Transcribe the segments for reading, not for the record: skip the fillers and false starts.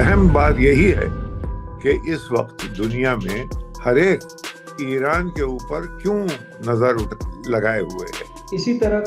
اہم بات یہی ہے کہ اس وقت دنیا میں ہر ایک ایران کے اوپر کیوں نظر لگائے ہوئے ہے۔ اسی طرح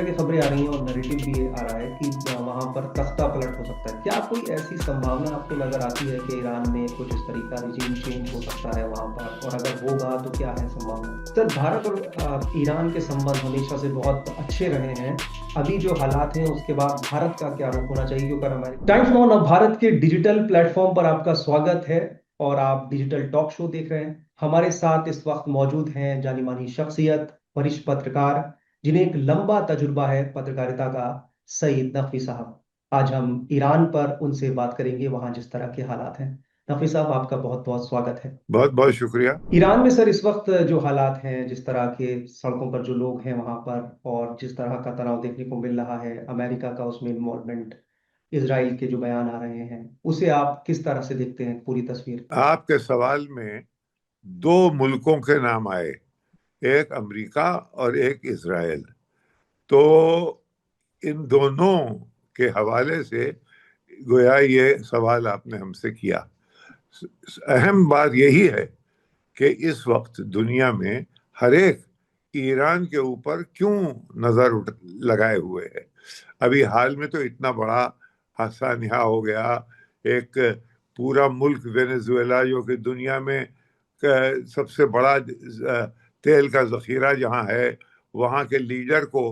کی خبریں آ رہی ہیں اور نریٹو بھی آ رہا ہے کہ وہاں پر تختہ پلٹ ہو سکتا ہے۔ کیا کوئی ایسی سمبھاونا آپ کو نظر آتی ہے کہ ایران میں کچھ اس طریقہ رجیم چینج ہو سکتا ہے وہاں پر، اور اگر ہوگا تو کیا ہے سمبھاونا؟ سر، بھارت اور ایران کے سمبند ہمیشہ سے بہت اچھے رہے ہیں۔ ابھی جو حالات ہیں اس کے بعد بھارت کا کیا رخ ہونا چاہیے؟ کیونکہ ٹائمز ناؤ بھارت کے ڈیجیٹل پلیٹ فارم پر آپ کا سواگت ہے اور آپ ڈیجیٹل ٹاک شو دیکھ رہے ہیں۔ ہمارے ساتھ اس وقت موجود ہیں جانی مانی شخصیت، وریشٹ پترکار جنہیں ایک لمبا تجربہ ہے پترکاریتا کا، سعید نقوی صاحب۔ آج ہم ایران پر ان سے بات کریں گے، وہاں جس طرح کے حالات ہیں۔ نقوی صاحب، آپ کا بہت بہت سواگت ہے۔ بہت بہت شکریہ۔ ایران میں سر اس وقت جو حالات ہیں، جس طرح کے سڑکوں پر جو لوگ ہیں وہاں پر، اور جس طرح کا تناؤ دیکھنے کو مل رہا ہے، امریکہ کا اس میں انوالومنٹ، اسرائیل کے جو بیان آ رہے ہیں، اسے آپ کس طرح سے دیکھتے ہیں پوری تصویر؟ آپ کے سوال میں دو ملکوں کے نام آئے، ایک امریکہ اور ایک اسرائیل۔ تو ان دونوں کے حوالے سے گویا یہ سوال آپ نے ہم سے کیا۔ اہم بات یہی ہے کہ اس وقت دنیا میں ہر ایک ایران کے اوپر کیوں نظر لگائے ہوئے ہے۔ ابھی حال میں تو اتنا بڑا حادثہ نہا ہو گیا، ایک پورا ملک وینزویلا جو کہ دنیا میں سب سے بڑا تیل کا ذخیرہ جہاں ہے، وہاں کے لیڈر کو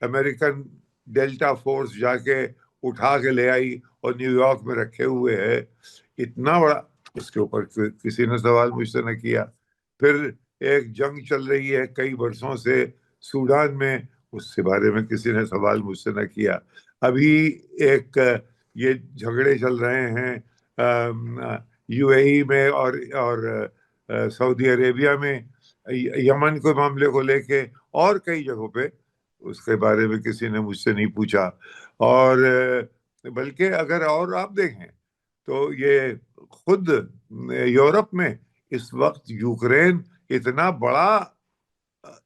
امریکن ڈیلٹا فورس جا کے اٹھا کے لے آئی اور نیو یارک میں رکھے ہوئے ہے۔ اتنا بڑا، اس کے اوپر کسی نے سوال مجھ سے نہ کیا۔ پھر ایک جنگ چل رہی ہے کئی برسوں سے سوڈان میں، اس کے بارے میں کسی نے سوال مجھ سے نہ کیا۔ ابھی ایک یہ جھگڑے چل رہے ہیں یو اے ای میں اور سعودی عربیہ میں، یمن کے معاملے کو لے کے، اور کئی جگہوں پہ، اس کے بارے میں کسی نے مجھ سے نہیں پوچھا۔ اور بلکہ اگر اور آپ دیکھیں تو یہ خود یورپ میں اس وقت یوکرین اتنا بڑا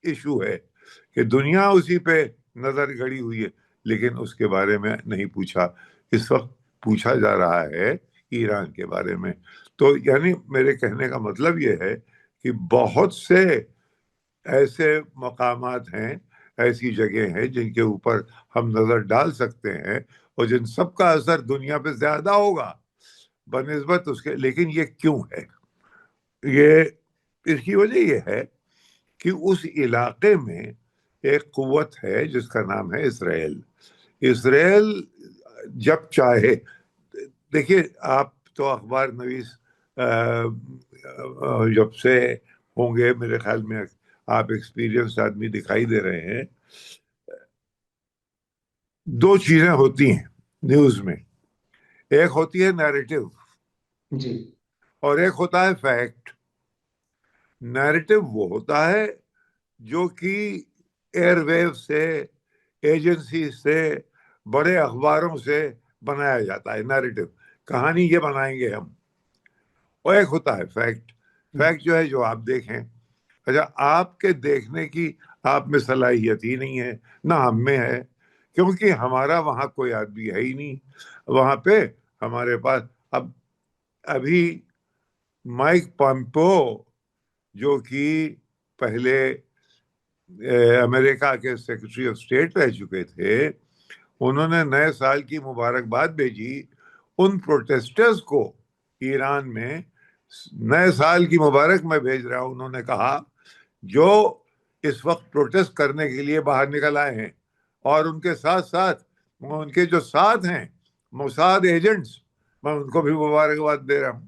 ایشو ہے کہ دنیا اسی پہ نظر گڑی ہوئی ہے، لیکن اس کے بارے میں نہیں پوچھا۔ اس وقت پوچھا جا رہا ہے ایران کے بارے میں۔ تو یعنی میرے کہنے کا مطلب یہ ہے کہ بہت سے ایسے مقامات ہیں، ایسی جگہ ہیں جن کے اوپر ہم نظر ڈال سکتے ہیں اور جن سب کا اثر دنیا پہ زیادہ ہوگا بنسبت اس کے۔ لیکن یہ کیوں ہے؟ یہ اس کی وجہ یہ ہے کہ اس علاقے میں ایک قوت ہے جس کا نام ہے اسرائیل۔ اسرائیل جب چاہے، دیکھیے آپ تو اخبار نویس جب سے ہوں گے، میرے خیال میں آپ ایکسپیرینس آدمی دکھائی دے رہے ہیں۔ دو چیزیں ہوتی ہیں نیوز میں، ایک ہوتی ہے نیریٹو جی، اور ایک ہوتا ہے فیکٹ۔ نیریٹو وہ ہوتا ہے جو کہ ایئر ویو سے، ایجنسی سے، بڑے اخباروں سے بنایا جاتا ہے۔ نیریٹو کہانی یہ بنائیں گے ہم، اور ایک ہوتا ہے فیکٹ۔ فیکٹ جو ہے جو آپ دیکھیں۔ اچھا، آپ کے دیکھنے کی آپ میں صلاحیت ہی نہیں ہے، نہ ہم میں ہے، کیونکہ ہمارا وہاں کوئی آدمی ہے ہی نہیں۔ وہاں پہ ہمارے پاس ابھی مائک پامپو، جو کہ پہلے امریکہ کے سیکرٹری آف اسٹیٹ رہ چکے تھے، انہوں نے نئے سال کی مبارکباد بھیجی ان پروٹیسٹرز کو ایران میں۔ نئے سال کی مبارک میں بھیج رہا ہوں، انہوں نے کہا، جو اس وقت پروٹیسٹ کرنے کے لیے باہر نکل آئے ہیں، اور ان کے ساتھ ساتھ ان کے جو ساتھ ہیں موساد ایجنٹس، میں ان کو بھی مبارکباد دے رہا ہوں۔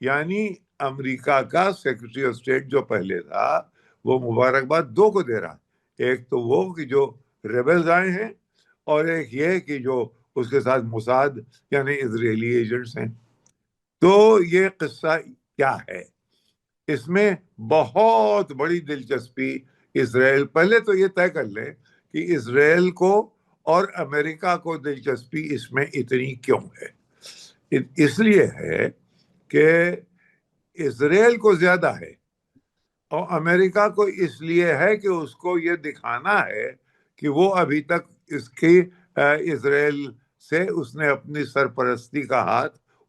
یعنی امریکہ کا سیکرٹری آف اسٹیٹ جو پہلے تھا، وہ مبارکباد دو کو دے رہا ہے۔ ایک تو وہ کہ جو ریبلز آئے ہیں، اور ایک یہ کہ جو اس کے ساتھ موساد یعنی اسرائیلی ایجنٹس ہیں۔ تو یہ قصہ کیا ہے؟ اس میں بہت بڑی دلچسپی اسرائیل، پہلے تو یہ طے کر لیں کہ اسرائیل کو اور امریکہ کو دلچسپی اس میں اتنی کیوں ہے؟ اس لیے ہے کہ اسرائیل کو زیادہ ہے، اور امریکہ کو اس لیے ہے کہ اس کو یہ دکھانا ہے کہ وہ ابھی تک اس کی اسرائیل سے اس نے اپنی سرپرستی کا ہاتھ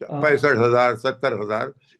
65,000 70,000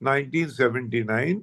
1979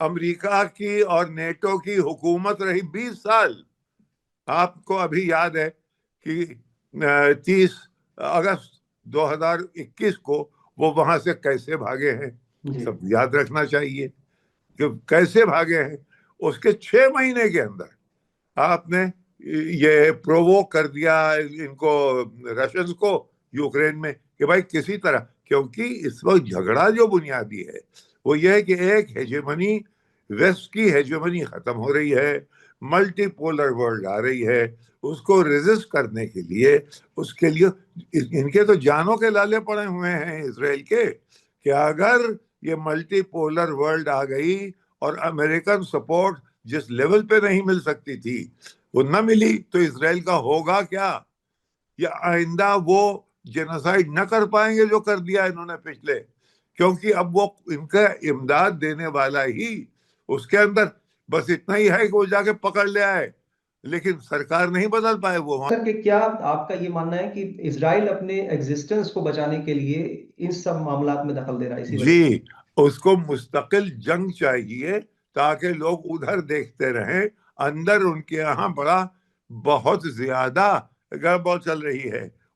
امریکہ کی اور نیٹو کی حکومت رہی 20 سال. آپ کو ابھی یاد ہے کہ 30 اگست 2021 کو وہ وہاں سے کیسے بھاگے ہیں. جی سب یاد رکھنا چاہیے کہ کیسے بھاگے ہیں. اس کے 6 مہینے کے اندر آپ نے یہ پرووک کر دیا ان کو، رشنز کو، یوکرین میں، کہ بھائی کسی طرح، کیونکہ اس وقت جھگڑا جو بنیادی ہے وہ یہ ہے کہ ایک ہیجمنی، ویسٹ کی ہیجمنی ختم ہو رہی ہے، ملٹی پولر ورلڈ آ رہی ہے. اس کو ریزسٹ کرنے کے لیے، اس کے لیے ان کے تو جانوں کے لالے پڑے ہوئے ہیں اسرائیل کے، کہ اگر یہ ملٹی پولر ورلڈ آ گئی اور امریکن سپورٹ جس لیول پہ نہیں مل سکتی تھی وہ نہ ملی تو اسرائیل کا ہوگا کیا؟ یا آئندہ وہ جینوسائیڈ نہ کر پائیں گے جو کر دیا انہوں نے پچھلے، کیونکہ اب وہ ان کا امداد دینے والا ہی اس کے اندر بس اتنا ہی ہے کہ وہ جا کے پکڑ لے آئے، لیکن سرکار نہیں بدل پائے وہ. سر، کہ کیا آپ کا یہ ماننا ہے کہ اسرائیل اپنے ایگزسٹنس کو بچانے کے لیے ان سب معاملات میں دخل دے رہا ہے اسی وجہ جی، اس کو مستقل جنگ چاہیے تاکہ لوگ ادھر دیکھتے رہیں. اندر ان کے یہاں بہت زیادہ گڑبڑ چل رہی ہے.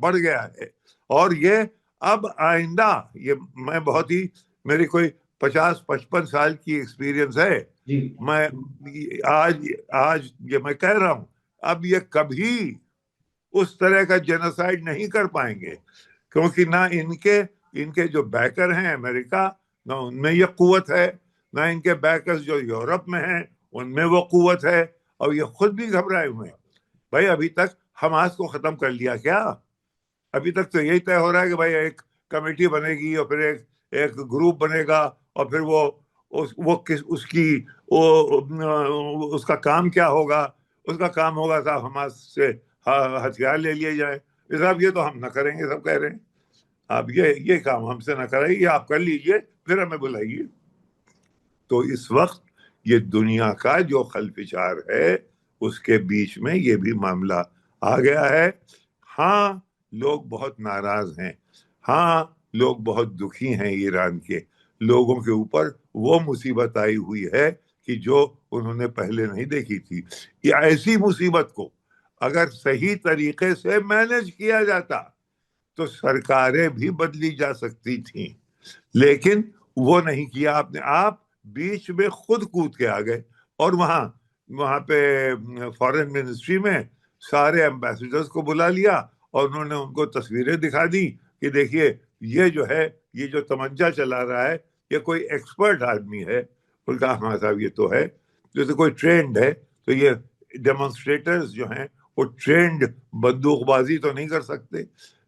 بڑھ گیا ہے. اور یہ اب آئندہ، یہ میں بہت ہی، میری کوئی 50-55 سال کی ایکسپیرینس ہے. جی میں آج یہ میں کہہ رہا ہوں، اب یہ کبھی اس طرح کا جینوسائیڈ نہیں کر پائیں گے، کیونکہ نہ ان کے جو بیکر ہیں امریکہ، نہ ان میں یہ قوت ہے، نہ ان کے بیکرز جو یورپ میں ہیں ان میں وہ قوت ہے، اور یہ خود بھی گھبرائے ہوئے ہیں. بھائی ابھی تک حماس کو ختم کر لیا کیا؟ ابھی تک تو یہی طے ہو رہا ہے کہ بھائی ایک کمیٹی بنے گی اور پھر ایک گروپ بنے گا، اور پھر اس کا کام کیا ہوگا؟ اس کا کام ہوگا صاحب حماس سے ہتھیار لے لیے جائیں. صاحب یہ تو ہم نہ کریں گے، سب کہہ رہے ہیں آپ یہ کام ہم سے نہ کرائیے، یہ آپ کر لیجئے پھر ہمیں بلائیے. تو اس وقت یہ دنیا کا جو خلفشار ہے اس کے بیچ میں یہ بھی معاملہ آ گیا ہے. ہاں لوگ بہت ناراض ہیں، ہاں لوگ بہت دکھی ہیں. ایران کے لوگوں کے اوپر وہ مصیبت آئی ہوئی ہے کہ جو انہوں نے پہلے نہیں دیکھی تھی. یہ ایسی مصیبت کو اگر صحیح طریقے سے مینج کیا جاتا تو سرکاریں بھی بدلی جا سکتی تھیں، لیکن وہ نہیں کیا آپ نے. آپ بیچ میں خود کود کے آ گئے، اور وہاں پہ فارن منسٹری میں سارے ایمبیسڈرز کو بلا لیا اور انہوں نے ان کو تصویریں دکھا دی کہ دیکھیے یہ جو ہے، یہ جو تمنچا چلا رہا ہے یہ کوئی ایکسپرٹ آدمی ہے. ان کا ہاں صاحب یہ تو ہے، جیسے کوئی ٹرینڈ ہے. تو یہ ڈیمونسٹریٹرز جو ہیں وہ ٹرینڈ بندوق بازی تو نہیں کر سکتے،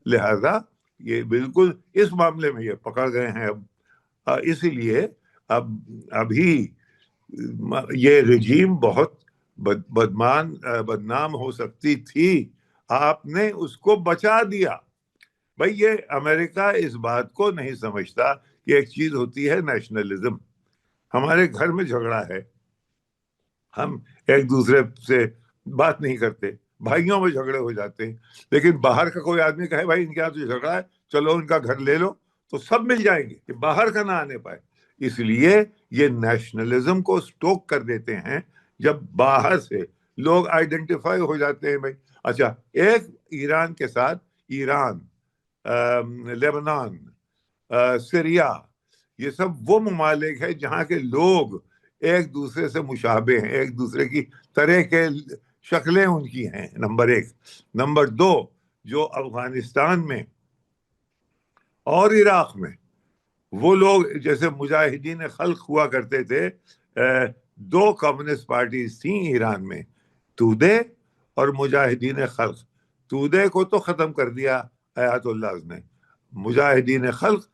لہذا یہ بالکل اس معاملے میں یہ پکڑ گئے ہیں. اب اسی لیے ابھی یہ رجیم بہت بدنام ہو سکتی تھی، آپ نے اس کو بچا دیا. بھائی یہ امریکہ اس بات کو نہیں سمجھتا کہ ایک چیز ہوتی ہے نیشنلزم. ہمارے گھر میں جھگڑا ہے، ہم ایک دوسرے سے بات نہیں کرتے، بھائیوں میں جھگڑے ہو جاتے ہیں، لیکن باہر کا کوئی آدمی کہے بھائی ان کے یہاں تو جھگڑا ہے، چلو ان کا گھر لے لو، تو سب مل جائیں گے کہ باہر کا نہ آنے پائے. اس لیے یہ نیشنلزم کو سٹوک کر دیتے ہیں. جب باہر سے لوگ آئیڈینٹیفائی ہو جاتے ہیں، بھائی اچھا ایک ایران کے ساتھ، ایران، لیبنان، سیریا، یہ سب وہ ممالک ہیں جہاں کے لوگ ایک دوسرے سے مشابہ ہیں، ایک دوسرے کی طرح کے شکلیں ان کی ہیں. نمبر 1. نمبر 2، جو افغانستان میں اور عراق میں وہ لوگ جیسے مجاہدین خلق ہوا کرتے تھے، 2 کمیونسٹ پارٹیز تھیں ایران میں، تودے اور مجاہدین خلق. تودے کو تو ختم کر دیا آیات اللہ نے، مجاہدین خلق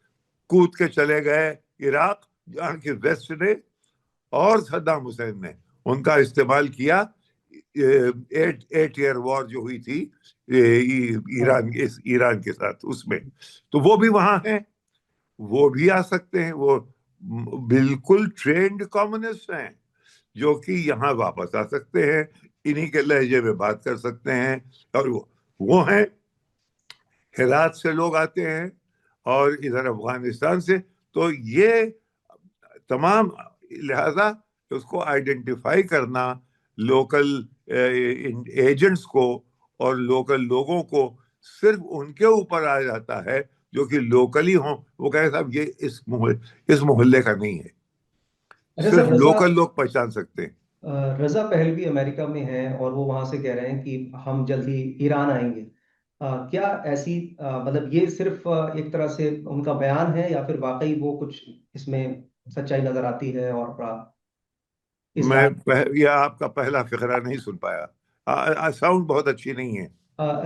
کود کے چلے گئے عراق، جہاں کی ویسٹ نے اور صدام حسین نے ان کا استعمال کیا. 8 ایئر وار جو ہوئی تھی ایران کے ساتھ، اس میں تو وہ بھی وہاں ہیں، وہ بھی آ سکتے ہیں. وہ بالکل ٹرینڈ کمیونسٹ ہیں جو کہ یہاں واپس آ سکتے ہیں، انہی کے لہجے میں بات کر سکتے ہیں. اور وہ ہیں ہرات سے لوگ آتے ہیں، اور ادھر افغانستان سے تو یہ تمام لہذا اس کو آئیڈینٹیفائی کرنا لوکل ایجنٹس کو اور لوکل لوگوں کو صرف ان کے اوپر آ جاتا ہے جو کہ لوکلی ہوں. وہ کہے صاحب یہ اس محلے کا نہیں ہے. اچھا صرف سر، رضا لوکل لوگ پہچان سکتے ہیں. رضا پہلوی امریکہ میں ہیں اور وہ وہاں سے کہہ رہے ہیں کہ ہم جلد ہی ایران آئیں گے. کیا ایسی مطلب یہ صرف ایک طرح سے ان کا بیان ہے یا پھر واقعی وہ کچھ اس میں سچائی نظر آتی ہے؟ اور اس میں بات یہ آپ کا پہلا فقرہ نہیں سن پایا. ساؤنڈ بہت اچھی نہیں ہے.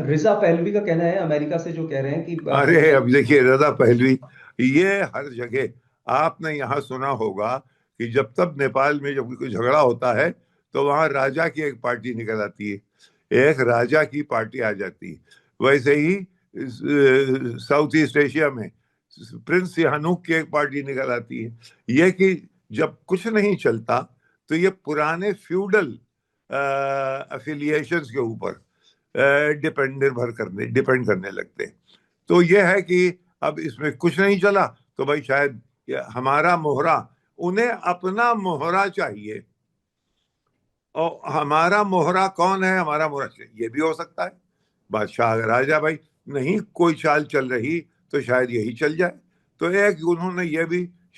رضا پہلوی کا کہنا ہے امریکہ سے، جو کہہ رہے ہیں کہ ارے اب دیکھیے رضا پہلوی، یہ ہر جگہ آپ نے یہاں سنا ہوگا کہ جب تک نیپال میں جب کوئی جھگڑا ہوتا ہے تو وہاں راجا کی ایک پارٹی نکل آتی ہے، ایک راجا کی پارٹی آ جاتی ہے. ویسے ہی ساؤتھ ایسٹ ایشیا میں پرنس سیہانوک کی ایک پارٹی نکل آتی ہے. یہ کہ جب کچھ نہیں چلتا تو یہ پرانے فیوڈل افیلیشنز کے اوپر ڈپینڈ کرنے لگتے ہیں. تو یہ ہے کہ اب اس میں کچھ نہیں چلا تو بھائی شاید ہمارا موہرا، انہیں اپنا موہرا چاہیے. اور ہمارا موہرا کون ہے؟ ہمارا موہرا یہ بھی ہو سکتا ہے بادشاہ اگر آ جائے بھائی نہیں کوئی چال چل رہی تو شاید یہی چل جائے. تو ایک انہوں نے یہ بھی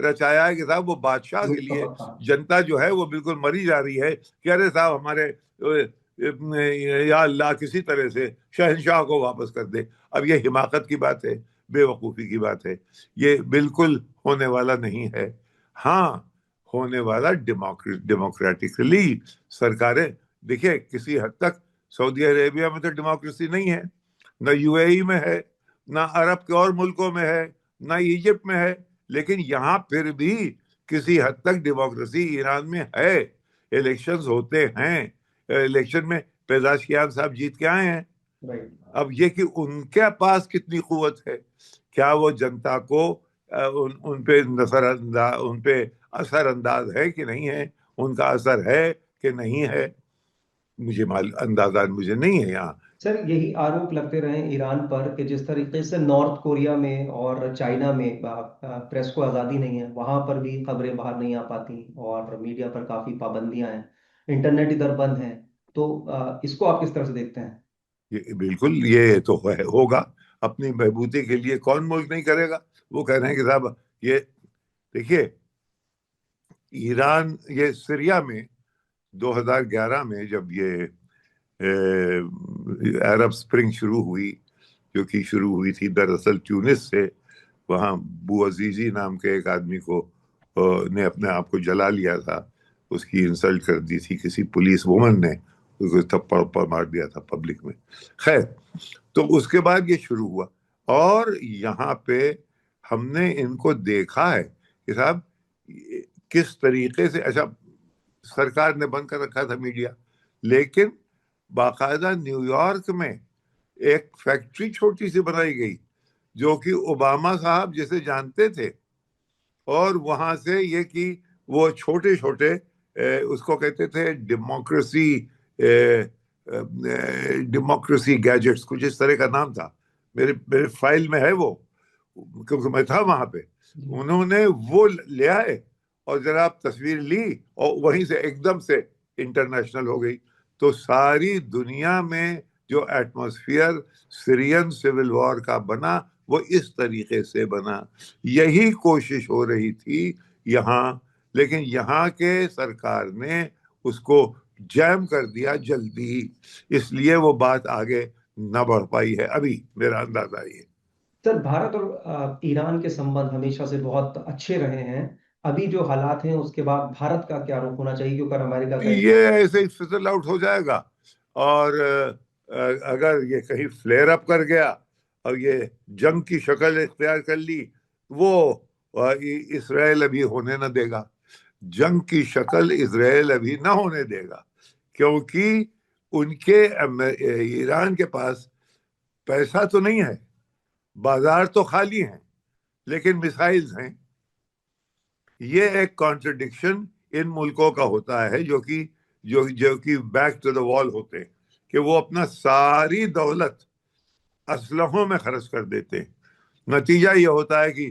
رچایا ہے کہ صاحب وہ بادشاہ کے لیے مصطفیٰ خان. جنتا جو ہے وہ بالکل مری جا رہی ہے کہ ارے صاحب ہمارے یا اللہ کسی طرح سے شہنشاہ کو واپس کر دے. اب یہ حماقت کی بات ہے، بے وقوفی کی بات ہے. یہ بالکل ہونے والا نہیں ہے. ہاں ہونے والا ڈیموکریٹکلی سرکاریں. دیکھیں کسی حد تک سعودی عربیہ میں تو ڈیموکریسی نہیں ہے، نہ یو اے ای میں ہے، نہ عرب کے اور ملکوں میں ہے، نہ ایجپٹ میں ہے. لیکن یہاں پھر بھی کسی حد تک ڈیموکریسی ایران میں ہے. الیکشنز ہوتے ہیں، الیکشن میں پیزاشکیان صاحب جیت کے آئے ہیں. Right. اب یہ کہ ان کے پاس کتنی قوت ہے، کیا وہ جنتا کو ان پہ ان پہ اثر انداز ہے کہ نہیں ہے، ان کا اثر ہے کہ نہیں ہے، مجھے اندازہ مجھے نہیں ہے. یہاں سر یہی آروپ لگتے رہے ایران پر کہ جس طریقے سے نارتھ کوریا میں اور چائنا میں پریس کو آزادی نہیں ہے، وہاں پر بھی خبریں باہر نہیں آ پاتی اور میڈیا پر کافی پابندیاں ہیں، انٹرنیٹ ادھر بند ہے. تو اس کو آپ کس طرح سے دیکھتے ہیں؟ بالکل یہ تو ہوگا. اپنی بہبودی کے لیے کون ملک نہیں کرے گا. وہ کہہ رہے ہیں کہ صاحب یہ دیکھیے ایران، یہ سیریا میں 2011 میں جب یہ عرب سپرنگ شروع ہوئی، جو کہ شروع ہوئی تھی دراصل ٹیونس سے. وہاں بو عزیزی نام کے ایک آدمی کو نے اپنے آپ کو جلا لیا تھا، اس کی انسلٹ کر دی تھی کسی پولیس وومن نے، اس کو تھپڑ مار دیا تھا پبلک میں. خیر تو اس کے بعد یہ شروع ہوا اور یہاں پہ ہم نے ان کو دیکھا ہے کہ صاحب کس طریقے سے. اچھا سرکار نے بند کر رکھا تھا میڈیا، لیکن باقاعدہ نیو یارک میں ایک فیکٹری چھوٹی سی بنائی گئی جو کہ اوباما صاحب جسے جانتے تھے، اور وہاں سے یہ کہ وہ چھوٹے چھوٹے اس کو کہتے تھے ڈیموکریسی گیجٹس، کچھ اس طرح کا نام تھا. میرے فائل میں ہے وہ، کیونکہ میں تھا وہاں پہ. انہوں نے وہ لے آئے اور ذرا تصویر لی اور وہیں سے ایک دم سے انٹرنیشنل ہو گئی. تو ساری دنیا میں جو ایٹماسفیئر سیرین سول وار کا بنا وہ اس طریقے سے بنا. یہی کوشش ہو رہی تھی یہاں، لیکن یہاں کے سرکار نے اس کو جیم کر دیا جلدی، اس لیے وہ بات آگے نہ بڑھ پائی ہے ابھی، میرا اندازہ یہ. سر بھارت اور ایران کے سمبند ہمیشہ سے بہت اچھے رہے ہیں. ابھی جو حالات ہیں اس کے بعد بھارت کا کیا رخ ہونا چاہیے؟ کیونکہ امریکہ کا یہ ایسے ہی فزل آؤٹ ہو جائے گا، اور اگر یہ کہیں فلیئر اپ کر گیا اور یہ جنگ کی شکل اختیار کر لی، وہ اسرائیل ابھی ہونے نہ دے گا. جنگ کی شکل اسرائیل ابھی نہ ہونے دے گا، کیونکہ ان کے ایران کے پاس پیسہ تو نہیں ہے، بازار تو خالی ہیں، لیکن میسائلز ہیں. یہ ایک کانٹرڈکشن ان ملکوں کا ہوتا ہے جو کہ بیک ٹو دا وال ہوتے ہیں، کہ وہ اپنا ساری دولت اسلحوں میں خرچ کر دیتے ہیں. نتیجہ یہ ہوتا ہے کہ